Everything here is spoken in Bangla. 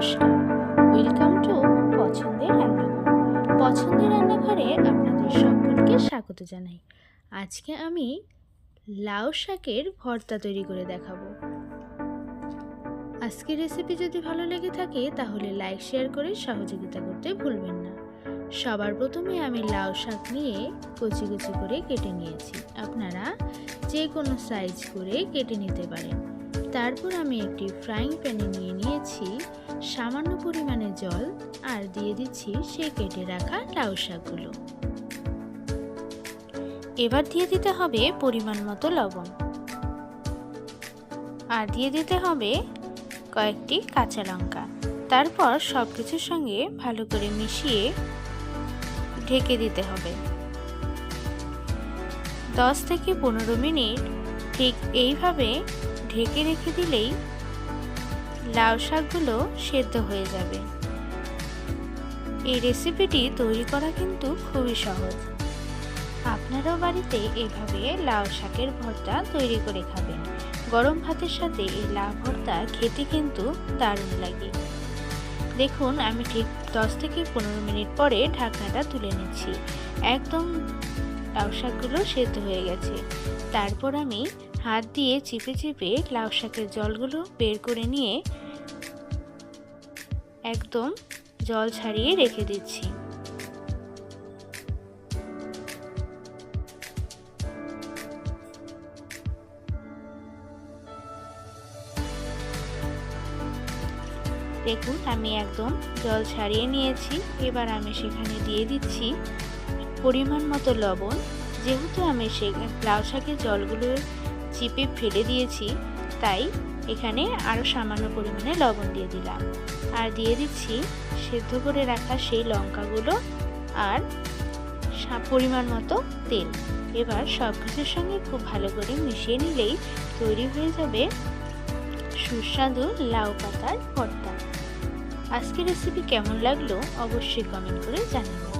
নমস্কার, ওয়েলকাম টু পছন্দের রান্নাঘর। পছন্দের রান্নাঘরে আপনাদের সকলকে স্বাগত জানাই। আজকে আমি লাউ শাকের ভর্তা তৈরি করে দেখাবো। আজকের রেসিপি যদি ভালো লেগে থাকে তাহলে লাইক শেয়ার করে সহযোগিতা করতে ভুলবেন না। সবার প্রথমে আমি লাউ শাক নিয়ে কুচি কুচি করে কেটে নিয়েছি। আপনারা যে কোনো সাইজ করে কেটে নিতে পারেন। তারপর আমি একটি ফ্রাইং প্যানে নিয়ে নিয়েছি সামান্য পরিমাণে জল আর দিয়ে দিচ্ছি সেই কেটে রাখা লাউ শাকগুলো। এবার দিয়ে দিতে হবে পরিমাণ মতো লবণ আর দিয়ে দিতে হবে কয়েকটি কাঁচা লঙ্কা। তারপর সব কিছুর সঙ্গে ভালো করে মিশিয়ে ঢেকে দিতে হবে 10 থেকে 15 মিনিট। ঠিক এইভাবে ঢেকে রেখে দিলেই লাউ শাকগুলো সেদ্ধ হয়ে যাবে। এই রেসিপিটি তৈরি করা কিন্তু খুবই সহজ। আপনারাও বাড়িতে এইভাবে লাউ শাকের ভর্তা তৈরি করে খাবেন। গরম ভাতের সাথে এই লাউ ভর্তা খেতে কিন্তু দারুণ লাগে। দেখুন, আমি ঠিক 10 থেকে 15 মিনিট পরে ঢাকনাটা তুলে নিচ্ছি। একদম লাউ শাকগুলো সেদ্ধ হয়ে গেছে। তারপর আমি হাত দিয়ে চিপে চিপে লাউ শাকের জলগুলো বের করে নিয়ে একদম জল ছাড়িয়ে রেখে দিচ্ছি। দেখুন, আমি একদম জল ছাড়িয়ে নিয়েছি। এবার আমি সেখানে দিয়ে দিচ্ছি পরিমাণ মতো লবণ। যেহেতু আমি লাউ শাকের জলগুলো চিপে ফেলে দিয়েছি, তাই এখানে আরও সামান্য পরিমাণে লবণ দিয়ে দিলাম। আর দিয়ে দিচ্ছি সেদ্ধ করে রাখা সেই লঙ্কাগুলো আর পরিমাণ মতো তেল। এবার সব কিছুর সঙ্গে খুব ভালো করে মিশিয়ে নিলেই তৈরি হয়ে যাবে সুস্বাদু লাউ পাতার ভর্তা। আজকের রেসিপি কেমন লাগলো অবশ্যই কমেন্ট করে জানাবেন।